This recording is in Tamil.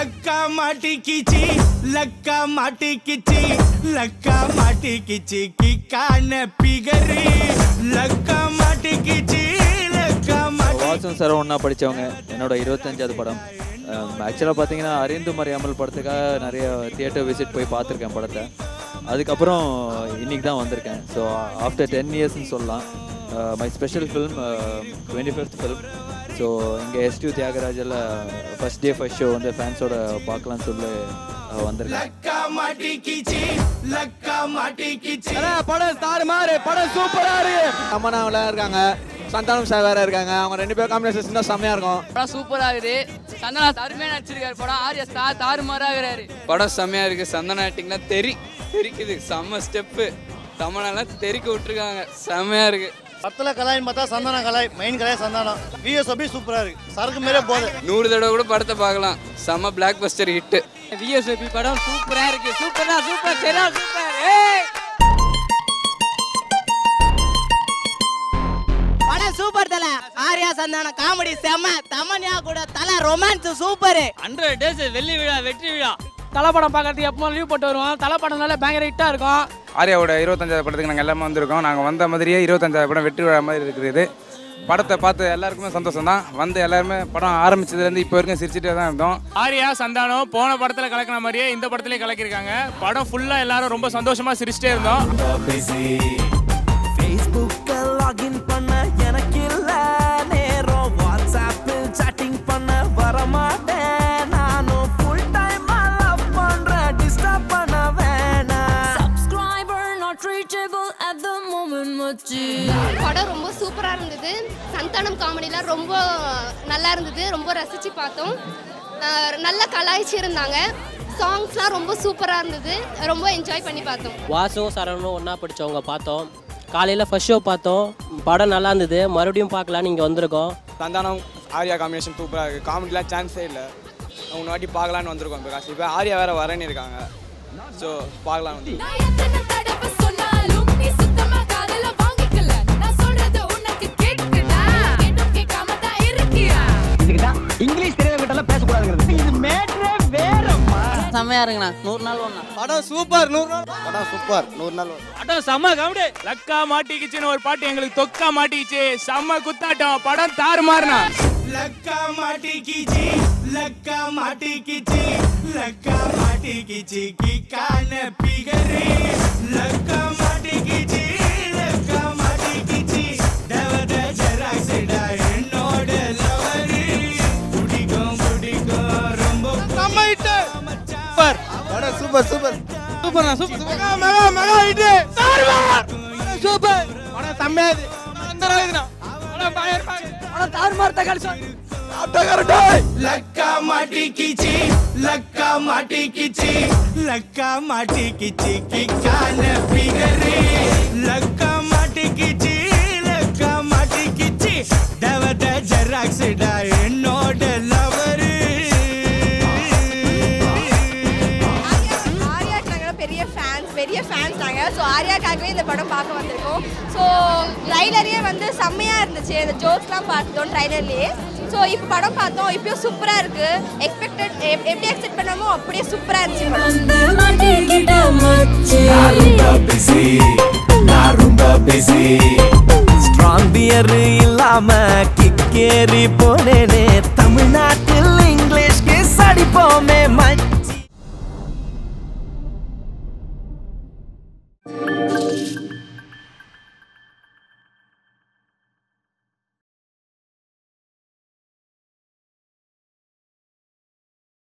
லக்கா மாட்டிக்கிச்சி லக்கா மாட்டிக்கிச்சி லக்கா மாட்டிக்கிச்சி கிக்கான பிகரி லக்கா மாட்டிக்கிச்சி லக்கா மாட்டி வாசன் சார் ஒன்றா படித்தவங்க என்னோட 25வது படம். ஆக்சுவலாக பார்த்தீங்கன்னா அறிந்து மறையாமல் படத்துக்காக நிறைய தியேட்டர் விசிட் போய் பார்த்துருக்கேன் படத்தை. அதுக்கப்புறம் இன்றைக்கி தான் வந்திருக்கேன். ஸோ ஆஃப்டர் 10 இயர்ஸ்ன்னு சொல்லலாம். My special film 25th film. So இங்கே எஸ்டியூ தியாகராஜில் ஃபர்ஸ்ட் டே ஃபர்ஸ்ட் ஷோ வந்து ஃபேன்ஸோட பார்க்கலான்னு சொல்லி வந்திருக்கேன். படம் ஸ்டார் மாதிரி படம் சூப்பராக இருக்கு. அம்மனாவில் இருக்காங்க, சந்தானம் சார் வேற இருக்காங்க. அவங்க 2 பேரும் காம்பினேஷன் தான் செம்மையா இருக்கும். படம் சூப்பரா இருக்குது. சந்தானா அருமையா நடிச்சிருக்காரு. படம் ஆர்யா ஸ்டார் தாறுமாறா இருக்கிறாரு. படம் செம்மையா இருக்கு. சந்தானம் ஆக்டிங்லாம் தெரிக்குது. செம்ம ஸ்டெப்பு. தமிழெல்லாம் தெரிக்க விட்டுருக்காங்க. செம்மையா இருக்கு. பத்துல கலாயின்னு பார்த்தா சந்தான கலாய், மெயின் கலாய் சந்தானம். விஎஸ்ஓபி சூப்பரா இருக்கு. சரக்கு மேலே போகுது. 100 தடவை கூட படத்தை பார்க்கலாம். செம்ம பிளாக் பஸ்டர் ஹிட். விஎஸ்ஓபி படம் சூப்பரா இருக்கு. சூப்பர் சரியா சூப்பர். படம் சூப்பர் தல. ஆர்யா சந்தான காமெடி செம்ம. தமன்யா கூட தல ரொமான்ஸ் சூப்பர். 100 டேஸ் வெள்ளி விழா வெற்றி விழா. தலை படம் பார்க்கறதுக்கு எப்போ லீவ் போட்டு வருவோம். தலை படம்னால பயங்கர ஹிட்டா இருக்கும். ஆர்யாவோட 25வது படத்துக்கு நாங்கள் எல்லாமே வந்திருக்கோம். நாங்கள் வந்த மாதிரியே 25வது படம் வெற்றி விழா மாதிரி இருக்குது. படத்தை பார்த்து எல்லாருக்குமே சந்தோஷம் தான். வந்து எல்லாருமே படம் ஆரம்பிச்சதுலேருந்து இப்போ வரைக்கும் சிரிச்சுட்டே தான் இருந்தோம். ஆர்யா சந்தானம் போன படத்தில் கலக்கின மாதிரியே இந்த படத்துலேயே கலக்கியிருக்காங்க. படம் ஃபுல்லாக எல்லாரும் ரொம்ப சந்தோஷமாக சிரிச்சிட்டே இருந்தோம். லாகின் பண்ண எனக்கு இல்ல நேரம். வாட்ஸ்அப்பில் சாட்டிங் பண்ண வரமாட்டேன். நானும் ஃபுல் டைம் லவ் பண்றேன். டிஸ்டர்ப் பண்ண வேணாம். Subscriber not reachable at the moment மச்சி. படம் ரொம்ப சூப்பரா இருந்தது. சந்தானம் காமெடிலாம் ரொம்ப நல்லா இருந்தது. ரொம்ப ரசிச்சு பார்த்தோம். நல்ல கலாய்ச்சி இருந்தாங்க. சாங்ஸ்லாம் ரொம்ப சூப்பரா இருந்தது. ரொம்ப என்ஜாய் பண்ணி பார்த்தோம். வாசும் சரவணும் ஒன்றா படித்தவங்க பார்த்தோம். காலையில் ஃபர்ஸ்ட் ஷோ பார்த்தோம். படம் நல்லா இருந்தது. மறுபடியும் பார்க்கலான்னு இங்கே வந்திருக்கோம். சந்தானம் ஆர்யா காம்பினேஷன் சூப்பராக இருக்குது. காமெடிலாம் சான்ஸே இல்லை. அவங்க வாட்டி பார்க்கலான்னு வந்திருக்கோம். பிகாஸ் இப்போ ஆர்யா வேறு வரேன்னு இருக்காங்க. ஸோ பார்க்கலாம் வந்து இங்கிலீஷ் தெரியாதவங்கள்ட்ட பேசக்கூடாதுங்கிறது இது மேட்ரே வேறம்மா. செம்மையா இருக்குண்ணா. 100 நாள் ஒண்ணா. படம் சூப்பர். 100 நாள் படம் சூப்பர். 100 நாள் படம் செம்ம காமெடி. லக்கா மாட்டிக்கிச்சுன்னு ஒரு பாட்டு எங்களுக்கு தொக்கா மாட்டிக்கிச்சு. செம்ம குத்தாட்டம். படம் தாறுமாறுனா. லக்கா மாட்டிக்கிச்சி லக்கா மாட்டிக்கிச்சி லக்கா மாட்டிக்கிச்சி கிக்கான பிகரி லக்கா மாட்டிக்கிச்சி லக்கா மாட்டிக்கிச்சி தவத ஜராக்ஸ்டா என்னோட லவரி குடிக்கும் ரொம்ப கம்மிட். சூப்பர். படம் super super super. Mega hit. தாறுமாறு. சூப்பர். படம் செம்மையா இருக்கு. அந்தராயுதுனா. படம் பயங்கரமா இருக்கு. படம் தாறுமாறு தகல்சோ. லக்கா மாட்டிக்கிச்சி லக்கா மாட்டிக்கிச்சி லக்கா மாட்டிக்கிச்சி கிக்கான பிகரி லக்கா மாட்டிக்கிச்சி லக்கா மாட்டிக்கிச்சி தவத ஜராக்ஸ்டா என்னோட லவரு. பெரிய ஃபேன்ஸ் நாங்கள். ஸோ ஆர்யாக்காகவே இந்த படம் பார்க்க வந்திருக்கோம். ஸோ ட்ரைலரே வந்து செம்மையாக இருந்துச்சு. இந்த ஜோக்ஸ்லாம் பார்த்தோம் ட்ரைலர்லேயே. ஸோ இப்போ படம் பார்த்தோம். இப்போயும் சூப்பராக இருக்குது. எப்படி எக்ஸ்பெக்ட் பண்ணாமோ அப்படியே சூப்பராக இருந்துச்சு படம். ஸ்ட்ராங் பியர் இல்லாம கிக்கேறி போனேனே தமிழ்நாட்டில் இங்கிலீஷ்க்கு சடிப்போமே.